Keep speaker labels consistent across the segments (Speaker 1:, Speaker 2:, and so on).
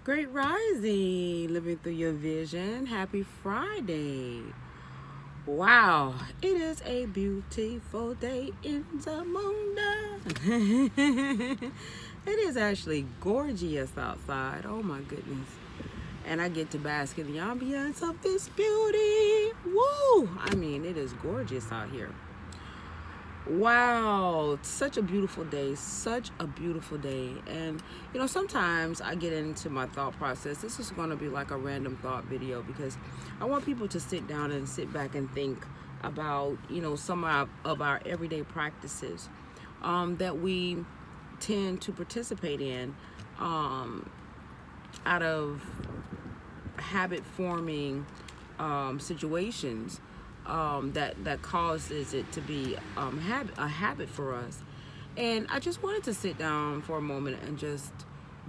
Speaker 1: Great rising, living through your vision. Happy Friday. Wow, it is a beautiful day in the moon. It is actually gorgeous outside. Oh my goodness. And I get to bask in the ambience of this beauty. Woo! I mean, it is gorgeous out here. Wow, such a beautiful day, such a beautiful day. And sometimes I get into my thought process. This is going to be like a random thought video because I want people to sit down and sit back and think about, some of our everyday practices that we tend to participate in out of habit forming situations that causes it to be a habit for us. And I just wanted to sit down for a moment and just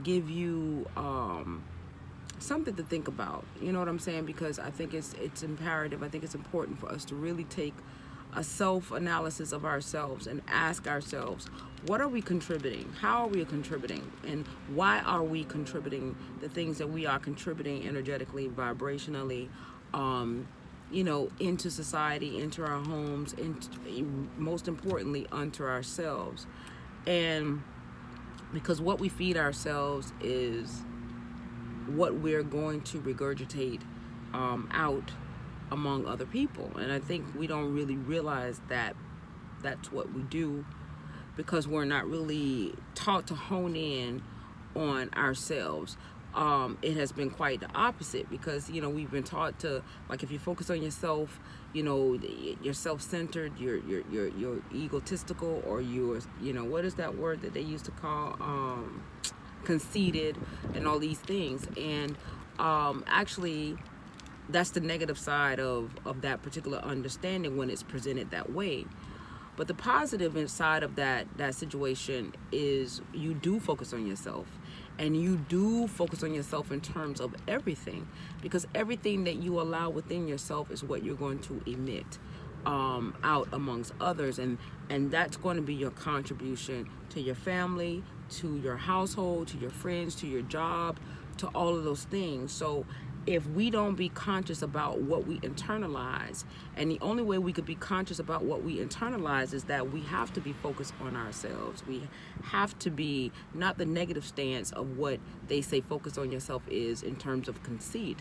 Speaker 1: give you something to think about. You know what I'm saying? Because I think it's imperative. I think it's important for us to really take a self-analysis of ourselves and ask ourselves, what are we contributing? How are we contributing? And why are we contributing the things that we are contributing energetically, vibrationally, into society, into our homes, and most importantly, unto ourselves. And because what we feed ourselves is what we're going to regurgitate out among other people. And I think we don't really realize that that's what we do because we're not really taught to hone in on ourselves. It has been quite the opposite because we've been taught to, like, if you focus on yourself, you're self-centered, you're egotistical, or you're what is that word that they used to call conceited, and all these things. And actually that's the negative side of that particular understanding when it's presented that way. But the positive inside of that situation is you do focus on yourself. And you do focus on yourself in terms of everything, because everything that you allow within yourself is what you're going to emit out amongst others. And that's going to be your contribution to your family, to your household, to your friends, to your job, to all of those things. So if we don't be conscious about what we internalize, and the only way we could be conscious about what we internalize is that we have to be focused on ourselves. We have to be not the negative stance of what they say focus on yourself is in terms of conceit,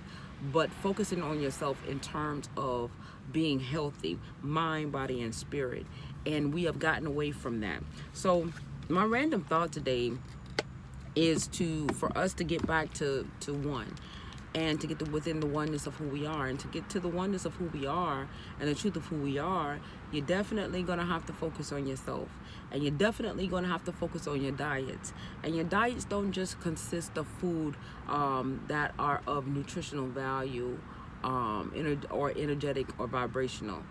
Speaker 1: but focusing on yourself in terms of being healthy, mind, body, and spirit. And we have gotten away from that. So my random thought today is for us to get back to one, and to get within the oneness of who we are. And to get to the oneness of who we are and the truth of who we are, you're definitely going to have to focus on yourself. And you're definitely going to have to focus on your diets. And your diets don't just consist of food that are of nutritional value or energetic or vibrational.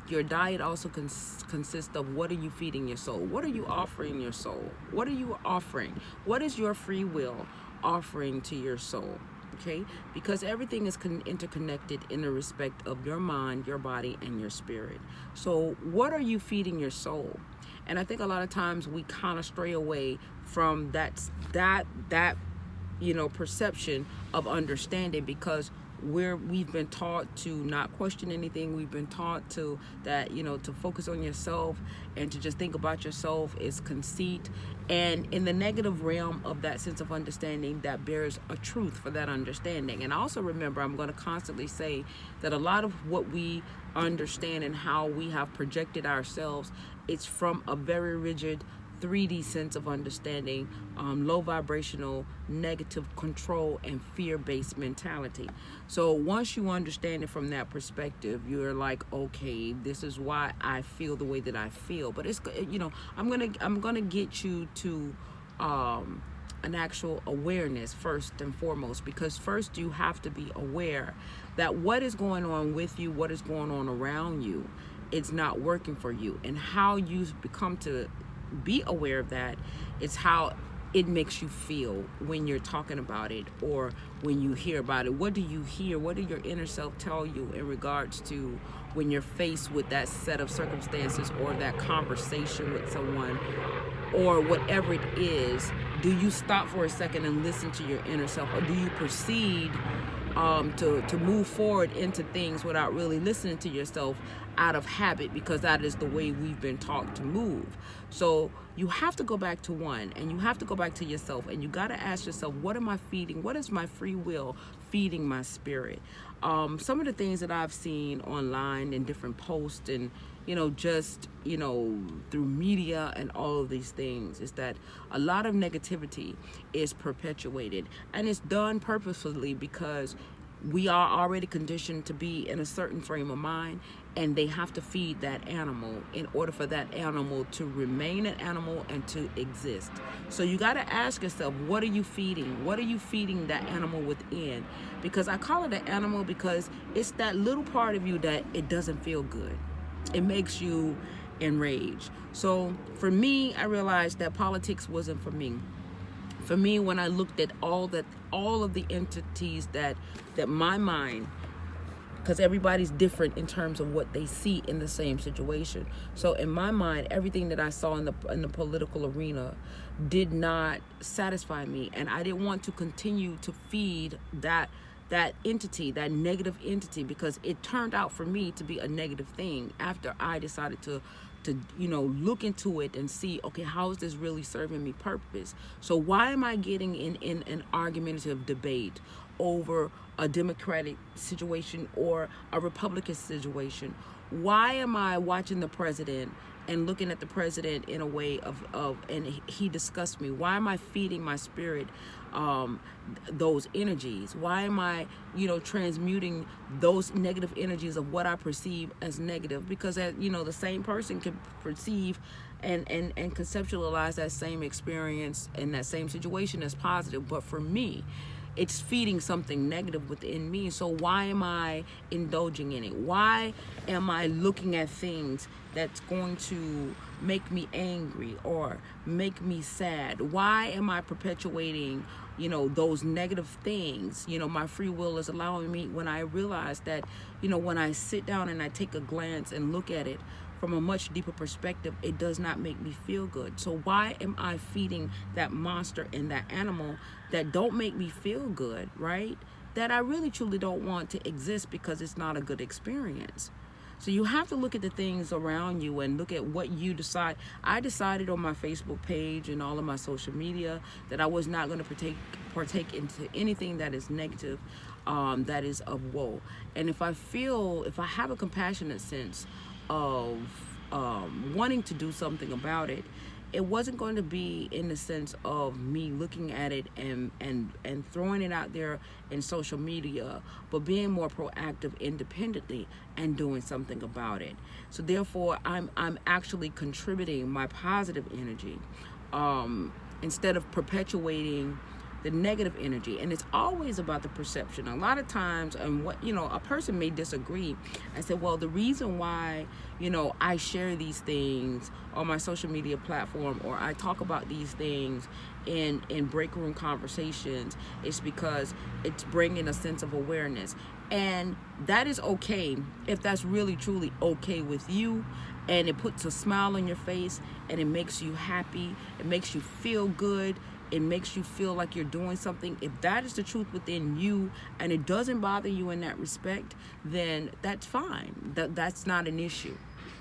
Speaker 1: Your diet also consists of what are you feeding your soul? What are you offering your soul? What are you offering? What is your free will offering to your soul? Okay, because everything is interconnected in the respect of your mind, your body, and your spirit. So what are you feeding your soul? And I think a lot of times we kind of stray away from that perception of understanding, because we've been taught to not question anything. We've been taught to to focus on yourself and to just think about yourself is conceit. And in the negative realm of that sense of understanding, that bears a truth for that understanding. And also remember, I'm going to constantly say that a lot of what we understand and how we have projected ourselves, it's from a very rigid 3D sense of understanding, low vibrational, negative control, and fear-based mentality. So once you understand it from that perspective, you're like, okay, this is why I feel the way that I feel. But it's I'm gonna get you to an actual awareness first and foremost, because first you have to be aware that what is going on with you, what is going on around you, it's not working for you. And how you become to be aware of that, it's how it makes you feel when you're talking about it or when you hear about it. What do you hear? What do your inner self tell you in regards to when you're faced with that set of circumstances or that conversation with someone or whatever it is do you stop for a second and listen to your inner self, or do you proceed to move forward into things without really listening to yourself out of habit, because that is the way we've been taught to move? So you have to go back to one, and you have to go back to yourself, and you got to ask yourself, what am I feeding? What is my free will feeding my spirit? Some of the things that I've seen online in different posts and, just, through media and all of these things, is that a lot of negativity is perpetuated, and it's done purposefully because we are already conditioned to be in a certain frame of mind, and they have to feed that animal in order for that animal to remain an animal and to exist. So you got to ask yourself, what are you feeding? What are you feeding that animal within? Because I call it an animal because it's that little part of you that it doesn't feel good. It makes you enraged. So for me, I realized that politics wasn't for me. For me, when I looked at all of the entities that my mind, because everybody's different in terms of what they see in the same situation. So in my mind, everything that I saw in the political arena did not satisfy me, and I didn't want to continue to feed that entity, that negative entity, because it turned out for me to be a negative thing after I decided to look into it and see, okay, how is this really serving me purpose? So why am I getting in an argumentative debate over a Democratic situation or a Republican situation? Why am I watching the president and looking at the president in a way of and he disgusts me? Why am I feeding my spirit those energies? Why am I, transmuting those negative energies of what I perceive as negative? Because the same person can perceive and conceptualize that same experience and that same situation as positive, but for me, it's feeding something negative within me. So why am I indulging in it? Why am I looking at things that's going to make me angry or make me sad? Why am I perpetuating, those negative things? My free will is allowing me, when I realize that, when I sit down and I take a glance and look at it from a much deeper perspective, it does not make me feel good. So why am I feeding that monster and that animal that don't make me feel good, right? That I really truly don't want to exist because it's not a good experience. So you have to look at the things around you and look at what you decide. I decided on my Facebook page and all of my social media that I was not going to partake into anything that is negative, that is of woe. And if I have a compassionate sense of wanting to do something about it, it wasn't going to be in the sense of me looking at it and throwing it out there in social media, but being more proactive independently and doing something about it. So therefore, I'm actually contributing my positive energy instead of perpetuating the negative energy. And it's always about the perception. A lot of times, and a person may disagree and say, well, the reason why, I share these things on my social media platform, or I talk about these things in break room conversations, is because it's bringing a sense of awareness. And that is okay if that's really truly okay with you, and it puts a smile on your face, and it makes you happy, it makes you feel good, it makes you feel like you're doing something. If that is the truth within you and it doesn't bother you in that respect, then that's fine. That's not an issue.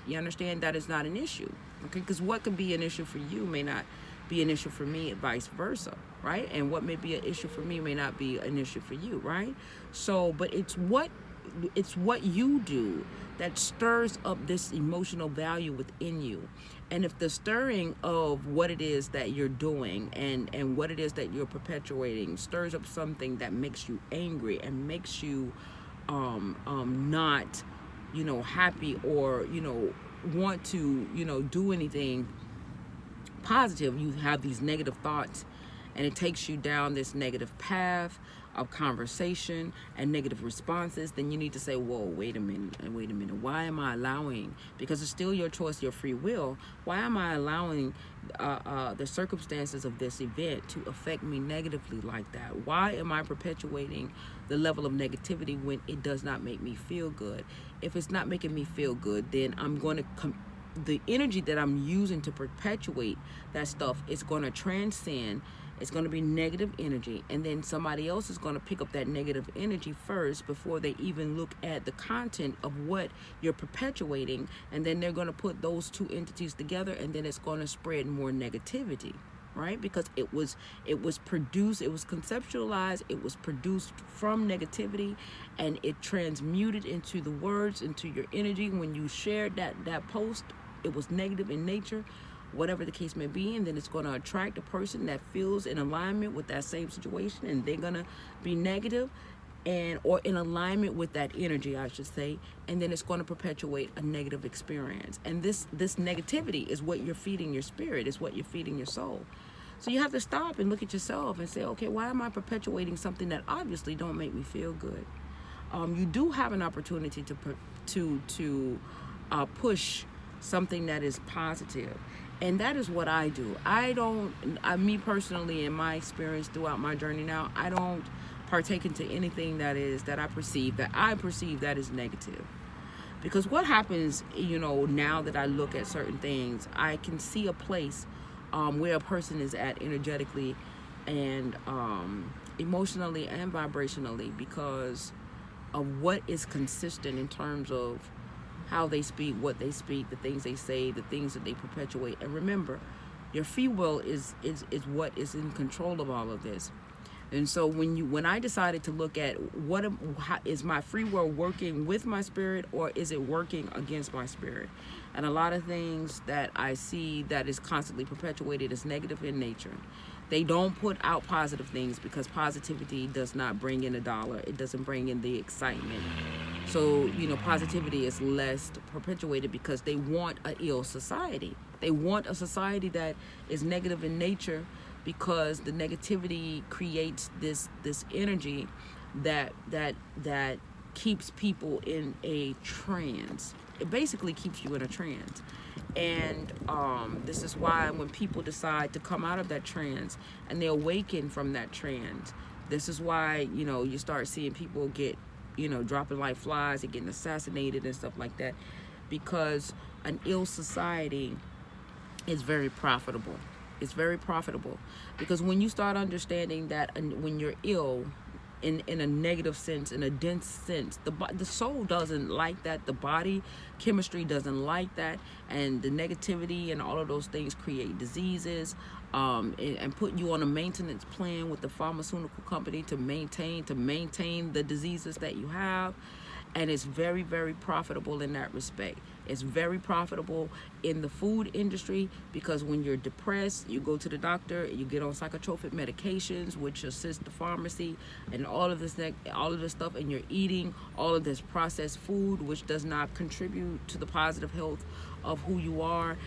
Speaker 1: You understand? That is not an issue. Okay? Because what could be an issue for you may not be an issue for me, and vice versa, right? And what may be an issue for me may not be an issue for you, right? So, but it's what you do that stirs up this emotional value within you. And if the stirring of what it is that you're doing and what it is that you're perpetuating stirs up something that makes you angry and makes you not happy, or want to do anything positive, you have these negative thoughts, and it takes you down this negative path of conversation and negative responses, then you need to say, whoa, wait a minute, why am I allowing, because it's still your choice, your free will, why am I allowing the circumstances of this event to affect me negatively like that? Why am I perpetuating the level of negativity when it does not make me feel good? If it's not making me feel good, then I'm going to the energy that I'm using to perpetuate that stuff is going to transcend It's going to be negative energy, and then somebody else is going to pick up that negative energy first before they even look at the content of what you're perpetuating, and then they're going to put those two entities together, and then it's going to spread more negativity, right? Because it was produced, it was conceptualized, it was produced from negativity, and it transmuted into the words, into your energy. When you shared that post, it was negative in nature, whatever the case may be, and then it's going to attract a person that feels in alignment with that same situation, and they're going to be negative and or in alignment with that energy, I should say, and then it's going to perpetuate a negative experience. And this negativity is what you're feeding your spirit, is what you're feeding your soul. So you have to stop and look at yourself and say, okay, why am I perpetuating something that obviously don't make me feel good? You do have an opportunity to push something that is positive. And that is what I do. Me personally, in my experience throughout my journey now, I don't partake into anything that I perceive that is negative. Because what happens, now that I look at certain things, I can see a place where a person is at energetically and emotionally and vibrationally, because of what is consistent in terms of how they speak, what they speak, the things they say, the things that they perpetuate. And remember, your free will is what is in control of all of this. And so when I decided to look at how is my free will working with my spirit, or is it working against my spirit? And a lot of things that I see that is constantly perpetuated is negative in nature. They don't put out positive things because positivity does not bring in a dollar. It doesn't bring in the excitement. So, positivity is less perpetuated because they want an ill society. They want a society that is negative in nature, because the negativity creates this energy that keeps people in a trance. It basically keeps you in a trance. And this is why when people decide to come out of that trance and they awaken from that trance, this is why, you start seeing people get, dropping like flies and getting assassinated and stuff like that, because an ill society is very profitable. It's very profitable, because when you start understanding that when you're ill, in a negative sense, in a dense sense, the soul doesn't like that, the body chemistry doesn't like that, and the negativity and all of those things create diseases, and put you on a maintenance plan with the pharmaceutical company to maintain the diseases that you have. And it's very, very profitable in that respect. It's very profitable in the food industry, because when you're depressed, you go to the doctor, you get on psychotropic medications, which assist the pharmacy and all of this stuff, and you're eating all of this processed food, which does not contribute to the positive health of who you are.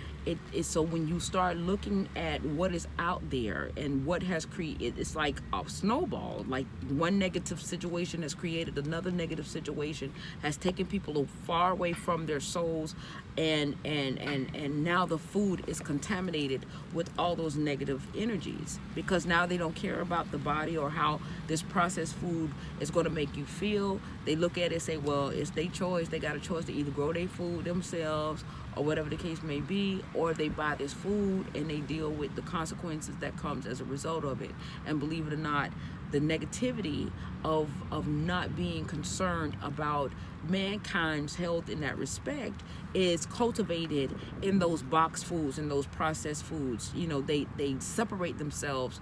Speaker 1: So when you start looking at what is out there and what has created, it's like a snowball. Like one negative situation has created another negative situation, has taken people far away from their souls, and now the food is contaminated with all those negative energies, because now they don't care about the body or how this processed food is going to make you feel. They look at it and say, well, it's their choice. They got a choice to either grow their food themselves or whatever the case may be, or they buy this food and they deal with the consequences that comes as a result of it. And believe it or not, the negativity of not being concerned about mankind's health in that respect is cultivated in those box foods and those processed foods. They separate themselves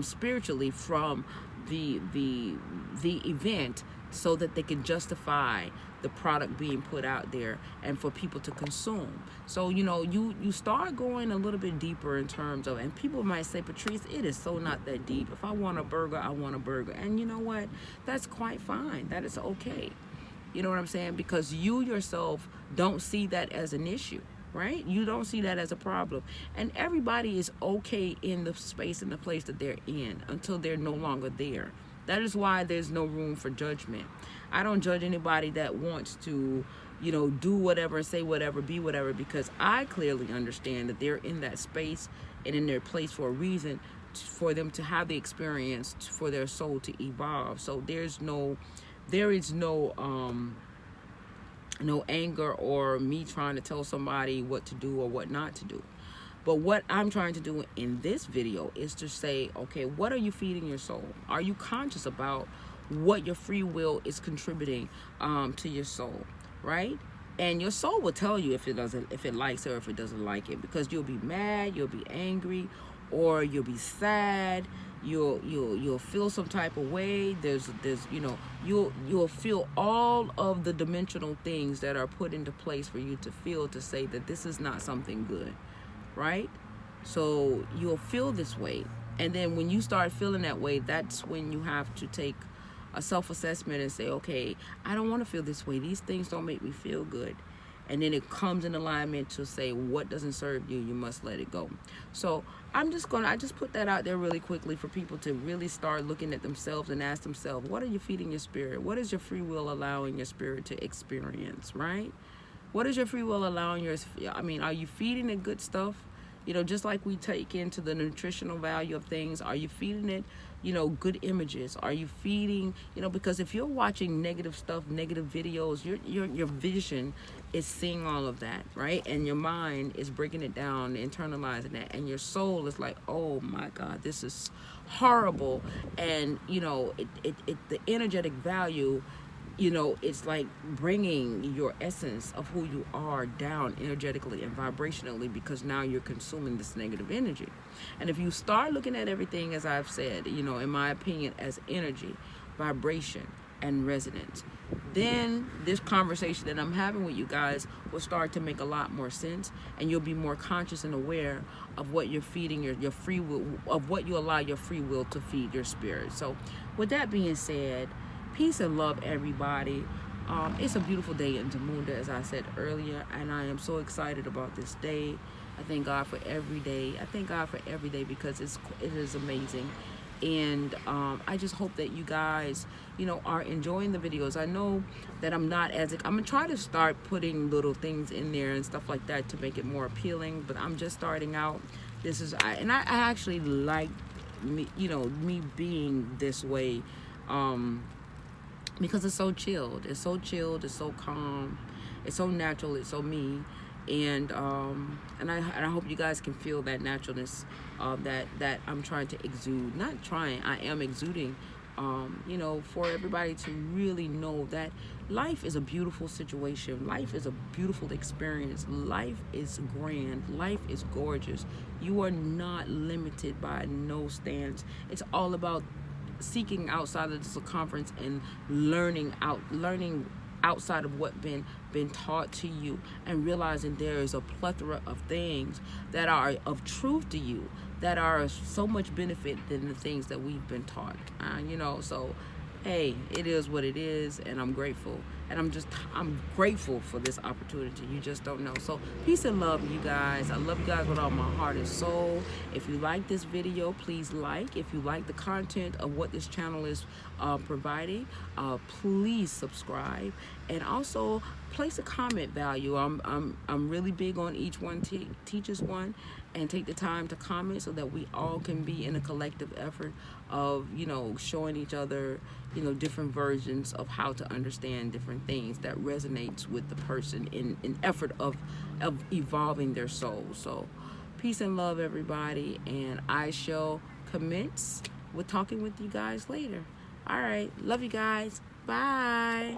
Speaker 1: spiritually from the event, so that they can justify the product being put out there and for people to consume. So you start going a little bit deeper in terms of, and people might say, Patrice, it is so not that deep. If I want a burger, I want a burger. And you know what? That's quite fine. That is okay. You know what I'm saying? Because you yourself don't see that as an issue, right? You don't see that as a problem. And everybody is okay in the space and the place that they're in until they're no longer there. That is why there's no room for judgment. I don't judge anybody that wants to, do whatever, say whatever, be whatever, because I clearly understand that they're in that space and in their place for a reason, for them to have the experience, for their soul to evolve. So there is no anger or me trying to tell somebody what to do or what not to do. But what I'm trying to do in this video is to say, okay, what are you feeding your soul? Are you conscious about what your free will is contributing to your soul, right? And your soul will tell you if it likes it or if it doesn't like it, because you'll be mad, you'll be angry, or you'll be sad. You'll feel some type of way. There's you'll feel all of the dimensional things that are put into place for you to feel, to say that this is not something good, right? So you'll feel this way, and then when you start feeling that way, that's when you have to take a self-assessment and say, okay, I don't want to feel this way. These things don't make me feel good. And then it comes in alignment to say, what doesn't serve you, you must let it go. So I just put that out there really quickly for people to really start looking at themselves and ask themselves, what are you feeding your spirit? What is your free will allowing your spirit to experience, right? What is your free will allowing are you feeding it good stuff? Just like we take into the nutritional value of things, are you feeding it, good images? Are you feeding, because if you're watching negative stuff, negative videos, your vision is seeing all of that, right? And your mind is breaking it down, internalizing that, and your soul is like, oh my God, this is horrible. And, the energetic value, it's like bringing your essence of who you are down energetically and vibrationally, because now you're consuming this negative energy. And if you start looking at everything, as I've said, in my opinion, as energy, vibration, and resonance, then this conversation that I'm having with you guys will start to make a lot more sense, and you'll be more conscious and aware of what you're feeding your free will, of what you allow your free will to feed your spirit. So with that being said, peace and love, everybody. It's a beautiful day in Zamunda, as I said earlier, and I am so excited about this day. I thank God for every day. I thank God for every day because it is amazing. And I just hope that you guys, are enjoying the videos. I know that I'm going to try to start putting little things in there and stuff like that to make it more appealing, but I'm just starting out. I actually like me being this way. Because it's so chilled, it's so calm, it's so natural, it's so me, and I hope you guys can feel that naturalness that I'm trying to exude. Not trying, I am exuding. For everybody to really know that life is a beautiful situation, life is a beautiful experience, life is grand, life is gorgeous. You are not limited by no stands. It's all about seeking outside of the circumference and learning outside of what been taught to you, and realizing there is a plethora of things that are of truth to you, that are so much benefit than the things that we've been taught. So hey, it is what it is, and I'm grateful. And I'm grateful for this opportunity. You just don't know. So peace and love, you guys. I love you guys with all my heart and soul. If you like this video, please like. If you like the content of what this channel is providing, please subscribe. And also place a comment value. I'm really big on each one teaches one, and take the time to comment so that we all can be in a collective effort of showing each other different versions of how to understand different things that resonates with the person in effort of evolving their soul. So peace and love, everybody, and I shall commence with talking with you guys later. All right, love you guys. Bye.